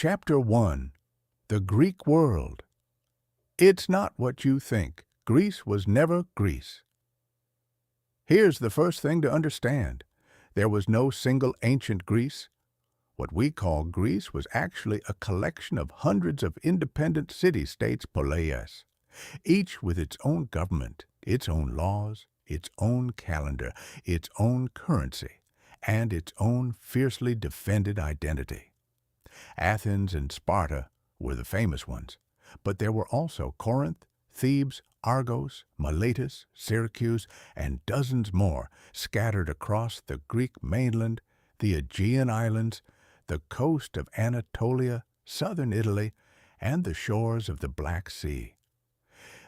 Chapter 1. The Greek World. It's not what you think. Greece was never Greece. Here's the first thing to understand. There was no single ancient Greece. What we call Greece was actually a collection of hundreds of independent city-states poleis, each with its own government, its own laws, its own calendar, its own currency, and its own fiercely defended identity. Athens and Sparta were the famous ones, but there were also Corinth, Thebes, Argos, Miletus, Syracuse, and dozens more scattered across the Greek mainland, the Aegean Islands, the coast of Anatolia, southern Italy, and the shores of the Black Sea.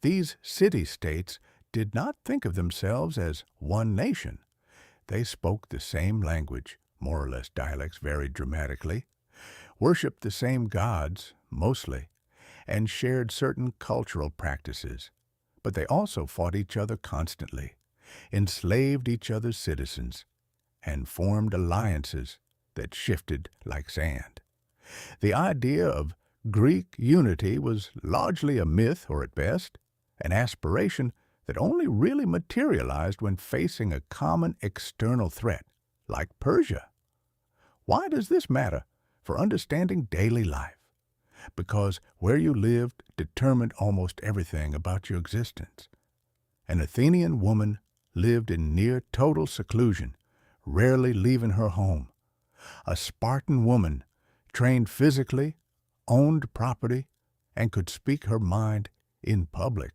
These city-states did not think of themselves as one nation. They spoke the same language, more or less dialects varied dramatically, worshipped the same gods, mostly, and shared certain cultural practices. But they also fought each other constantly, enslaved each other's citizens, and formed alliances that shifted like sand. The idea of Greek unity was largely a myth, or at best, an aspiration that only really materialized when facing a common external threat, like Persia. Why does this matter for understanding daily life? Because where you lived determined almost everything about your existence. An Athenian woman lived in near total seclusion, rarely leaving her home. A Spartan woman, trained physically, owned property, and could speak her mind in public.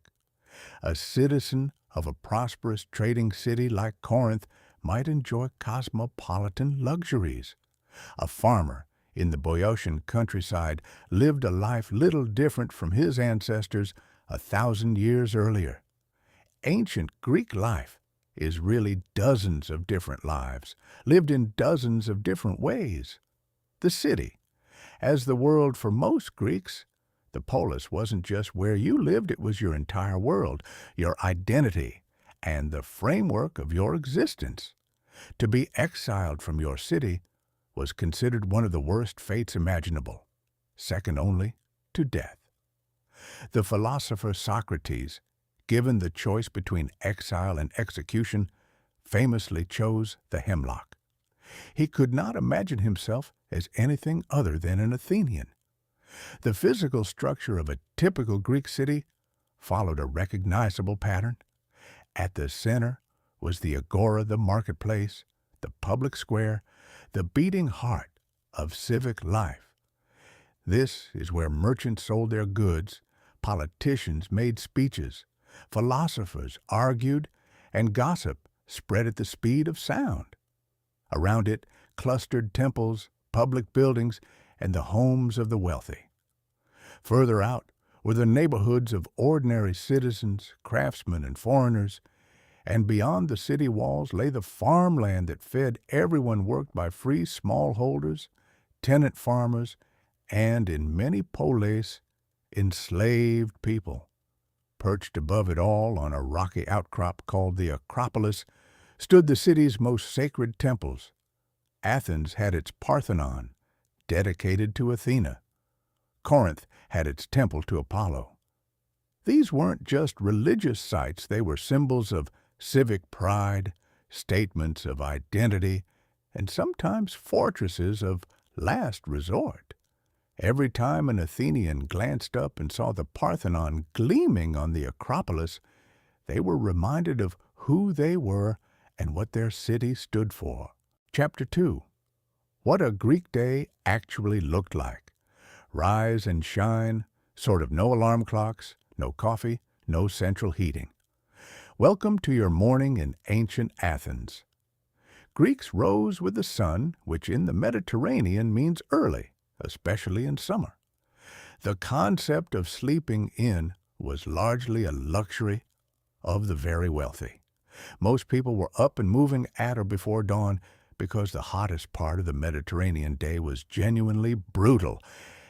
A citizen of a prosperous trading city like Corinth might enjoy cosmopolitan luxuries. A farmer in the Boeotian countryside lived a life little different from his ancestors 1,000 years earlier. Ancient Greek life is really dozens of different lives, lived in dozens of different ways. The city, as the world for most Greeks, the polis wasn't just where you lived, it was your entire world, your identity, and the framework of your existence. To be exiled from your city was considered one of the worst fates imaginable, second only to death. The philosopher Socrates, given the choice between exile and execution, famously chose the hemlock. He could not imagine himself as anything other than an Athenian. The physical structure of a typical Greek city followed a recognizable pattern. At the center was the agora, the marketplace, the public square, the beating heart of civic life. This is where merchants sold their goods, politicians made speeches, philosophers argued, and gossip spread at the speed of sound. Around it clustered temples, public buildings, and the homes of the wealthy. Further out were the neighborhoods of ordinary citizens, craftsmen, and foreigners, and beyond the city walls lay the farmland that fed everyone worked by free smallholders, tenant farmers, and, in many polis, enslaved people. Perched above it all on a rocky outcrop called the Acropolis stood the city's most sacred temples. Athens had its Parthenon, dedicated to Athena. Corinth had its temple to Apollo. These weren't just religious sites, they were symbols of civic pride, statements of identity, and sometimes fortresses of last resort. Every time an Athenian glanced up and saw the Parthenon gleaming on the Acropolis, they were reminded of who they were and what their city stood for. Chapter 2. What a Greek day actually looked like. Rise and shine, sort of no alarm clocks, no coffee, no central heating. Welcome to your morning in ancient Athens. Greeks rose with the sun, which in the Mediterranean means early, especially in summer. The concept of sleeping in was largely a luxury of the very wealthy. Most people were up and moving at or before dawn because the hottest part of the Mediterranean day was genuinely brutal,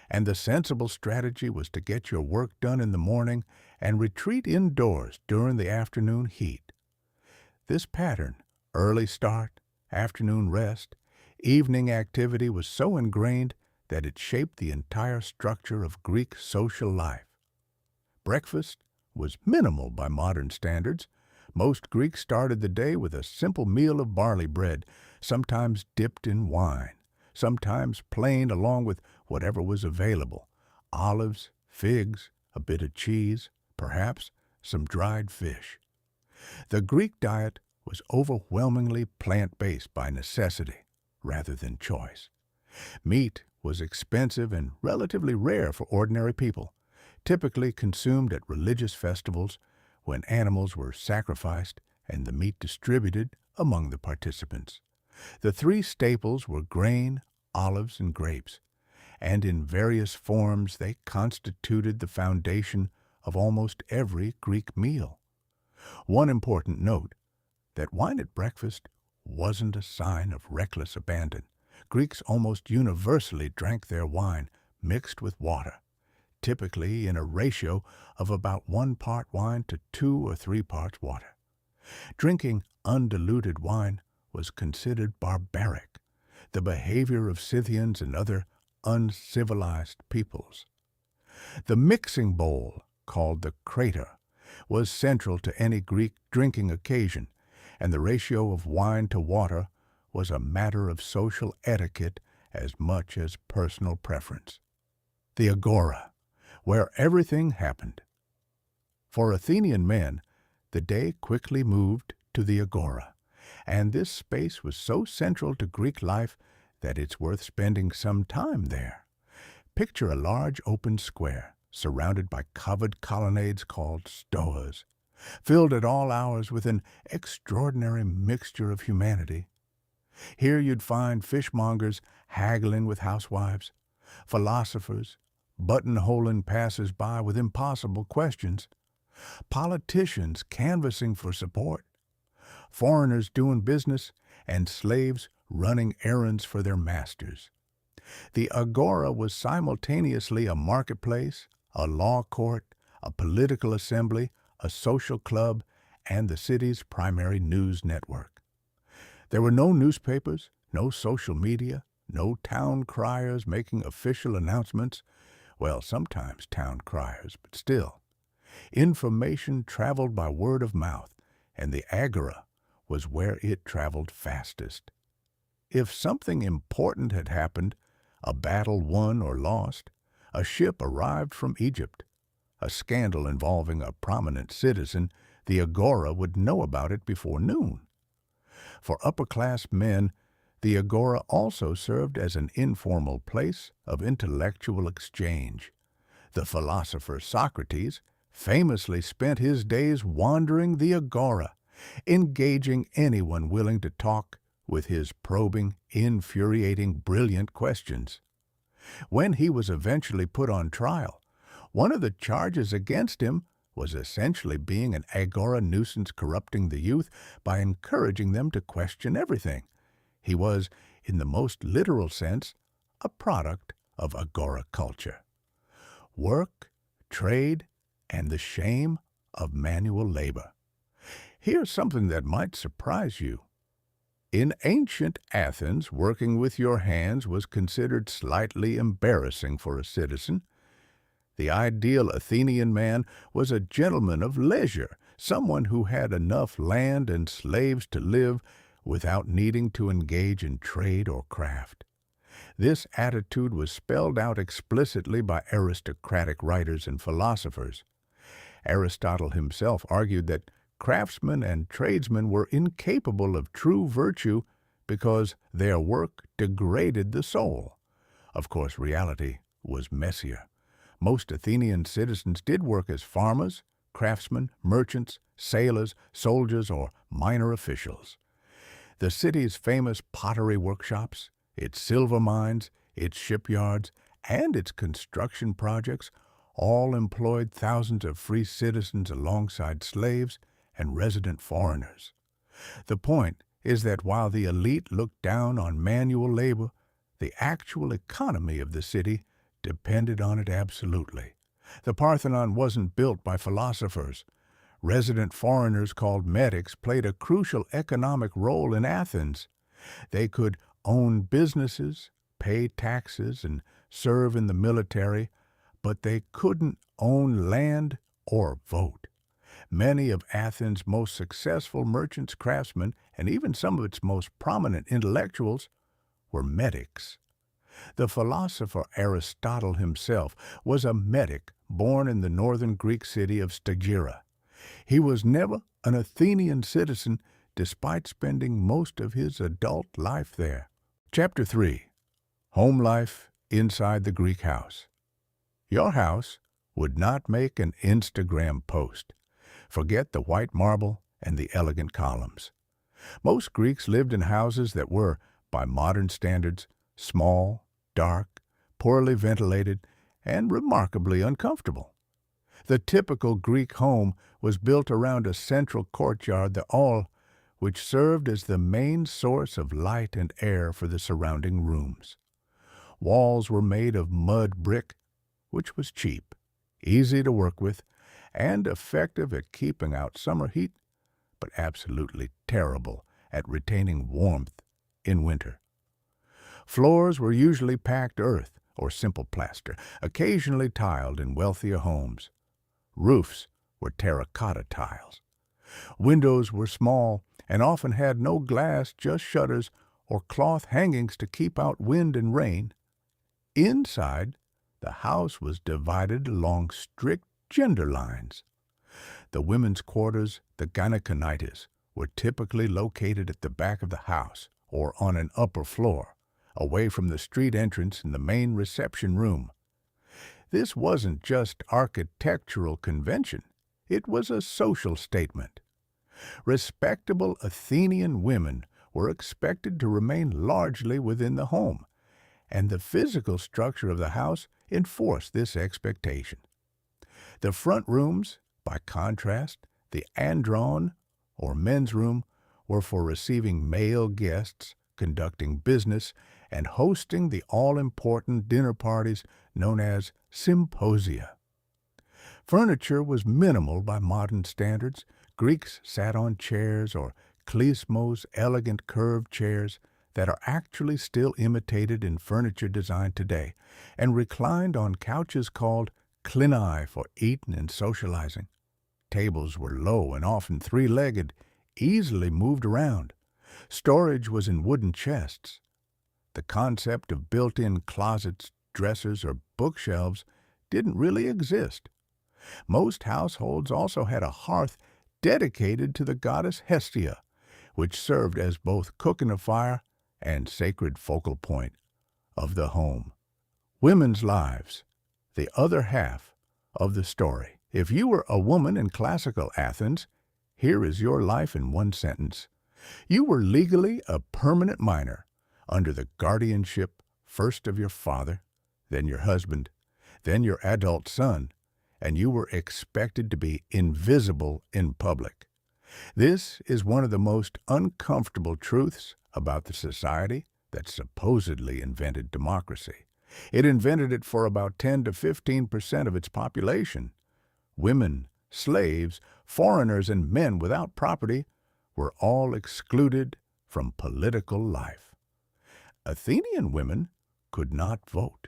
and the sensible strategy was to get your work done in the morning and retreat indoors during the afternoon heat. This pattern, early start, afternoon rest, evening activity, was so ingrained that it shaped the entire structure of Greek social life. Breakfast was minimal by modern standards. Most Greeks started the day with a simple meal of barley bread, sometimes dipped in wine, sometimes plain along with whatever was available: olives, figs, a bit of cheese, perhaps some dried fish. The Greek diet was overwhelmingly plant-based by necessity rather than choice. Meat was expensive and relatively rare for ordinary people, typically consumed at religious festivals when animals were sacrificed and the meat distributed among the participants. The three staples were grain, olives, and grapes, and in various forms they constituted the foundation of almost every Greek meal. One important note: that wine at breakfast wasn't a sign of reckless abandon. Greeks almost universally drank their wine mixed with water, typically in a ratio of about 1 part wine to 2 or 3 parts water. Drinking undiluted wine was considered barbaric, the behavior of Scythians and other uncivilized peoples. The mixing bowl, called the crater, was central to any Greek drinking occasion, and the ratio of wine to water was a matter of social etiquette as much as personal preference. The agora, where everything happened. For Athenian men, the day quickly moved to the agora, and this space was so central to Greek life that it's worth spending some time there. Picture a large open square, surrounded by covered colonnades called stoas, filled at all hours with an extraordinary mixture of humanity. Here you'd find fishmongers haggling with housewives, philosophers buttonholing passers-by with impossible questions, politicians canvassing for support, foreigners doing business, and slaves running errands for their masters. The agora was simultaneously a marketplace, a law court, a political assembly, a social club, and the city's primary news network. There were no newspapers, no social media, no town criers making official announcements. Well, sometimes town criers, but still. Information traveled by word of mouth, and the agora was where it traveled fastest. If something important had happened, a battle won or lost, a ship arrived from Egypt, a scandal involving a prominent citizen, the agora would know about it before noon. For upper-class men, the agora also served as an informal place of intellectual exchange. The philosopher Socrates famously spent his days wandering the agora, engaging anyone willing to talk with his probing, infuriating, brilliant questions. When he was eventually put on trial, one of the charges against him was essentially being an agora nuisance, corrupting the youth by encouraging them to question everything. He was, in the most literal sense, a product of agora culture. Work, trade, and the shame of manual labor. Here's something that might surprise you. In ancient Athens, working with your hands was considered slightly embarrassing for a citizen. The ideal Athenian man was a gentleman of leisure, someone who had enough land and slaves to live without needing to engage in trade or craft. This attitude was spelled out explicitly by aristocratic writers and philosophers. Aristotle himself argued that craftsmen and tradesmen were incapable of true virtue because their work degraded the soul. Of course, reality was messier. Most Athenian citizens did work as farmers, craftsmen, merchants, sailors, soldiers, or minor officials. The city's famous pottery workshops, its silver mines, its shipyards, and its construction projects all employed thousands of free citizens alongside slaves and resident foreigners. The point is that while the elite looked down on manual labor, the actual economy of the city depended on it absolutely. The Parthenon wasn't built by philosophers. Resident foreigners called medics played a crucial economic role in Athens. They could own businesses, pay taxes, and serve in the military, but they couldn't own land or vote. Many of Athens' most successful merchants, craftsmen, and even some of its most prominent intellectuals were medics. The philosopher Aristotle himself was a medic born in the northern Greek city of Stagira. He was never an Athenian citizen despite spending most of his adult life there. Chapter 3. Home Life Inside the Greek House. Your house would not make an Instagram post. Forget the white marble and the elegant columns. Most Greeks lived in houses that were, by modern standards, small, dark, poorly ventilated, and remarkably uncomfortable. The typical Greek home was built around a central courtyard, which served as the main source of light and air for the surrounding rooms. Walls were made of mud brick, which was cheap, easy to work with, and effective at keeping out summer heat, but absolutely terrible at retaining warmth in winter. Floors were usually packed earth or simple plaster, occasionally tiled in wealthier homes. Roofs were terracotta tiles. Windows were small and often had no glass, just shutters or cloth hangings to keep out wind and rain. Inside, the house was divided along strict gender lines. The women's quarters, the gynekonitis, were typically located at the back of the house or on an upper floor, away from the street entrance in the main reception room. This wasn't just architectural convention, it was a social statement. Respectable Athenian women were expected to remain largely within the home, and the physical structure of the house enforced this expectation. The front rooms, by contrast, the andron, or men's room, were for receiving male guests, conducting business, and hosting the all-important dinner parties known as symposia. Furniture was minimal by modern standards. Greeks sat on chairs or klysmos, elegant curved chairs that are actually still imitated in furniture design today, and reclined on couches called klinai for eating and socializing. Tables were low and often three-legged, easily moved around. Storage was in wooden chests. The concept of built-in closets, dressers, or bookshelves didn't really exist. Most households also had a hearth dedicated to the goddess Hestia, which served as both cooking a fire and sacred focal point of the home. Women's lives, the other half of the story. If you were a woman in classical Athens, here is your life in one sentence. You were legally a permanent minor, under the guardianship first of your father, then your husband, then your adult son, and you were expected to be invisible in public. This is one of the most uncomfortable truths about the society that supposedly invented democracy. It invented it for about 10 to 15% of its population. Women, slaves, foreigners, and men without property were all excluded from political life. Athenian women could not vote,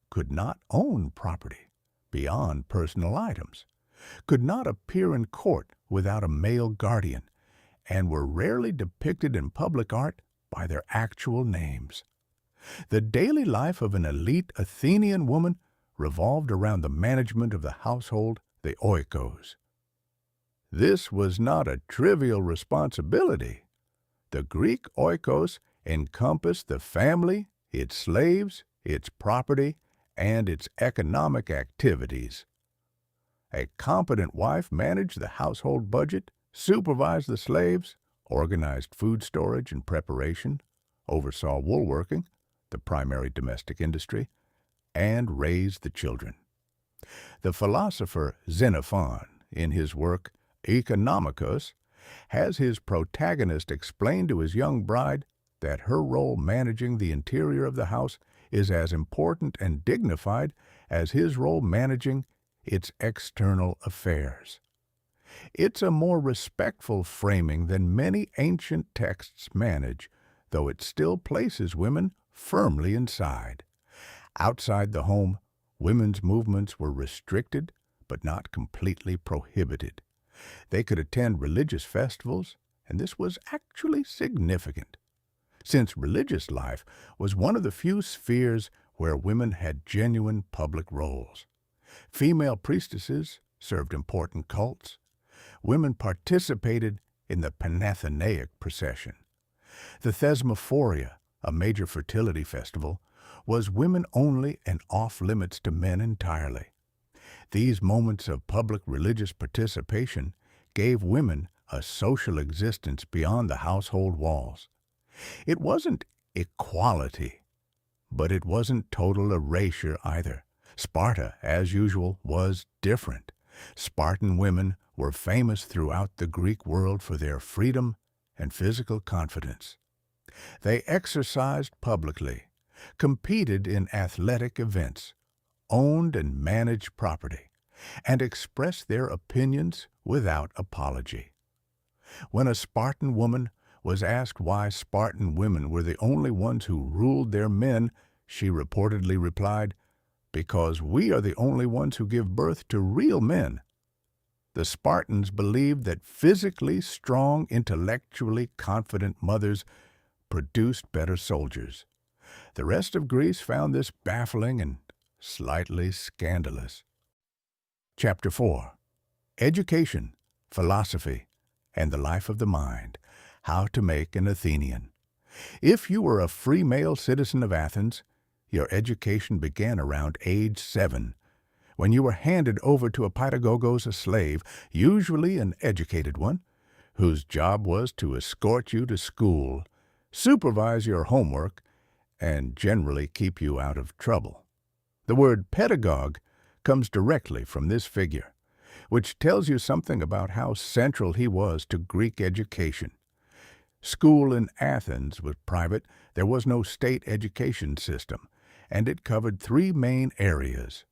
could not own property beyond personal items, could not appear in court without a male guardian, and were rarely depicted in public art by their actual names. The daily life of an elite Athenian woman revolved around the management of the household, the oikos. This was not a trivial responsibility. The Greek oikos encompassed the family, its slaves, its property, and its economic activities. A competent wife managed the household budget, supervised the slaves, organized food storage and preparation, oversaw woolworking, the primary domestic industry, and raised the children. The philosopher Xenophon, in his work Economicus, has his protagonist explain to his young bride that her role managing the interior of the house is as important and dignified as his role managing its external affairs. It's a more respectful framing than many ancient texts manage, though it still places women firmly inside. Outside the home, women's movements were restricted but not completely prohibited. They could attend religious festivals, and this was actually significant, since religious life was one of the few spheres where women had genuine public roles. Female priestesses served important cults. Women participated in the Panathenaic procession. The Thesmophoria, a major fertility festival, was women only and off-limits to men entirely. These moments of public religious participation gave women a social existence beyond the household walls. It wasn't equality, but it wasn't total erasure either. Sparta, as usual, was different. Spartan women were famous throughout the Greek world for their freedom and physical confidence. They exercised publicly, competed in athletic events, owned and managed property, and expressed their opinions without apology. When a Spartan woman was asked why Spartan women were the only ones who ruled their men, she reportedly replied, "Because we are the only ones who give birth to real men." The Spartans believed that physically strong, intellectually confident mothers produced better soldiers. The rest of Greece found this baffling and slightly scandalous. Chapter 4. Education, Philosophy, and the Life of the Mind. How to Make an Athenian. If you were a free male citizen of Athens, your education began around age 7, when you were handed over to a paidagogos, a slave, usually an educated one, whose job was to escort you to school, supervise your homework, and generally keep you out of trouble. The word pedagogue comes directly from this figure, which tells you something about how central he was to Greek education. School in Athens was private. There was no state education system, and it covered 3 main areas.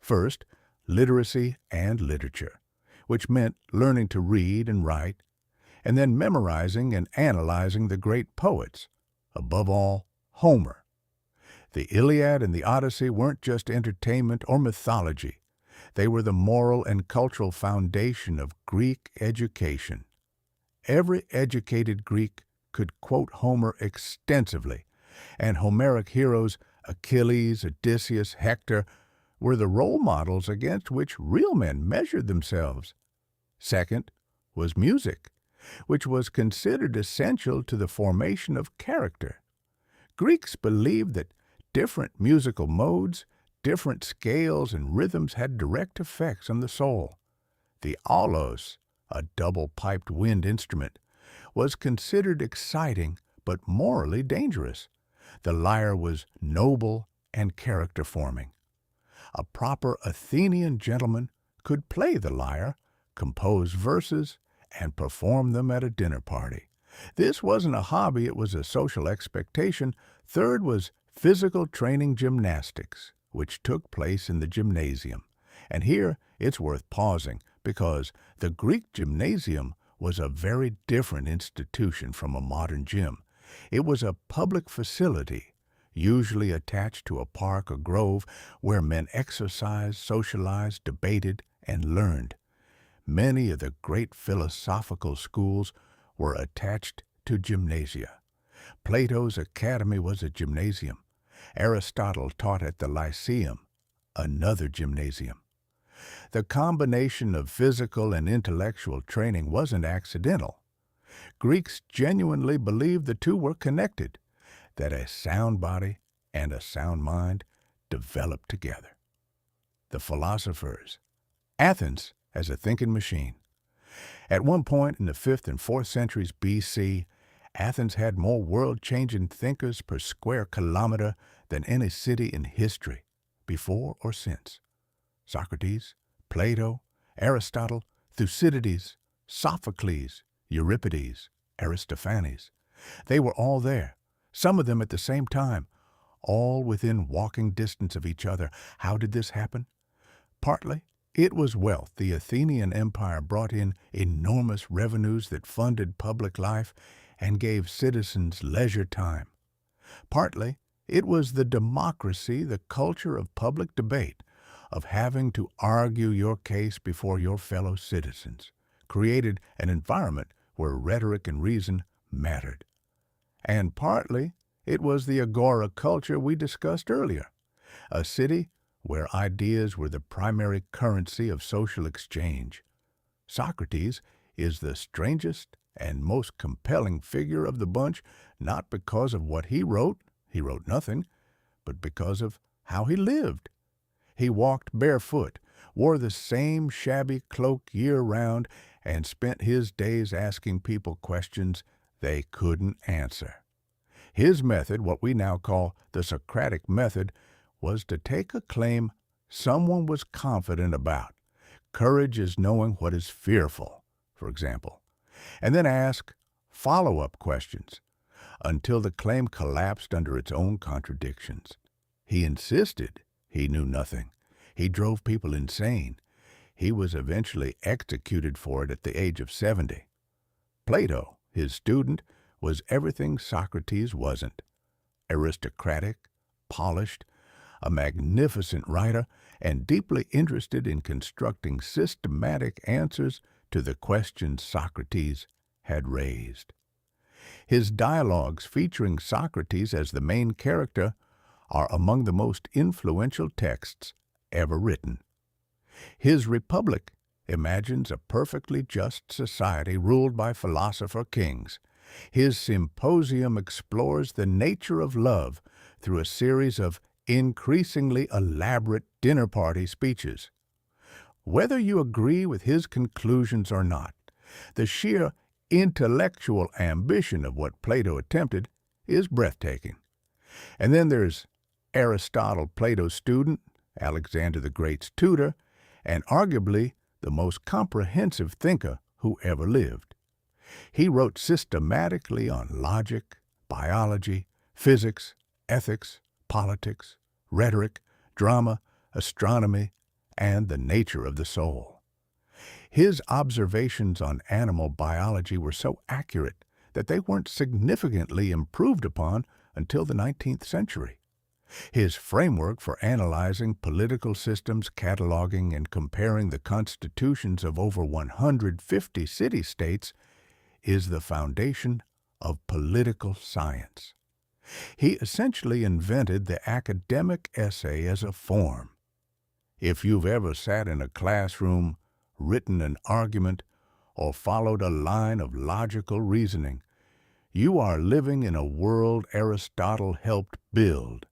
First, literacy and literature, which meant learning to read and write, and then memorizing and analyzing the great poets, above all, Homer. The Iliad and the Odyssey weren't just entertainment or mythology. They were the moral and cultural foundation of Greek education. Every educated Greek could quote Homer extensively, and Homeric heroes Achilles, Odysseus, Hector were the role models against which real men measured themselves. Second was music, which was considered essential to the formation of character. Greeks believed that different musical modes, different scales and rhythms had direct effects on the soul. The aulos, a double-piped wind instrument, was considered exciting but morally dangerous. The lyre was noble and character-forming. A proper Athenian gentleman could play the lyre, compose verses, and perform them at a dinner party. This wasn't a hobby, it was a social expectation. Third was physical training gymnastics, which took place in the gymnasium. And here it's worth pausing, because the Greek gymnasium was a very different institution from a modern gym. It was a public facility, usually attached to a park or grove, where men exercised, socialized, debated, and learned. Many of the great philosophical schools were attached to gymnasia. Plato's academy was a gymnasium. Aristotle taught at the Lyceum, another gymnasium. The combination of physical and intellectual training wasn't accidental. Greeks genuinely believed the two were connected, that a sound body and a sound mind developed together. The philosophers. Athens as a thinking machine. At one point in the 5th and 4th centuries B.C., Athens had more world-changing thinkers per square kilometer than any city in history, before or since. Socrates, Plato, Aristotle, Thucydides, Sophocles, Euripides, Aristophanes. They were all there, some of them at the same time, all within walking distance of each other. How did this happen? Partly, it was wealth. The Athenian Empire brought in enormous revenues that funded public life and gave citizens leisure time. Partly, It was the democracy, the culture of public debate, of having to argue your case before your fellow citizens, created an environment where rhetoric and reason mattered. And partly, it was the agora culture we discussed earlier, a city where ideas were the primary currency of social exchange. Socrates is the strangest and most compelling figure of the bunch, not because of what he wrote nothing, but because of how he lived. He walked barefoot, wore the same shabby cloak year-round, and spent his days asking people questions they couldn't answer. His method, what we now call the Socratic method, was to take a claim someone was confident about. Courage is knowing what is fearful, for example, and then ask follow-up questions until the claim collapsed under its own contradictions. He insisted he knew nothing. He drove people insane. He was eventually executed for it at the age of 70. Plato, his student, was everything Socrates wasn't. Aristocratic, polished, a magnificent writer, and deeply interested in constructing systematic answers to the questions Socrates had raised. His dialogues featuring Socrates as the main character are among the most influential texts ever written. His Republic imagines a perfectly just society ruled by philosopher kings. His Symposium explores the nature of love through a series of increasingly elaborate dinner party speeches. Whether you agree with his conclusions or not, the sheer intellectual ambition of what Plato attempted is breathtaking. And then there's Aristotle, Plato's student, Alexander the Great's tutor, and arguably the most comprehensive thinker who ever lived. He wrote systematically on logic, biology, physics, ethics, politics, rhetoric, drama, astronomy, and the nature of the soul. His observations on animal biology were so accurate that they weren't significantly improved upon until the 19th century. His framework for analyzing political systems, cataloging, and comparing the constitutions of over 150 city-states is the foundation of political science. He essentially invented the academic essay as a form. If you've ever sat in a classroom, written an argument, or followed a line of logical reasoning, you are living in a world Aristotle helped build.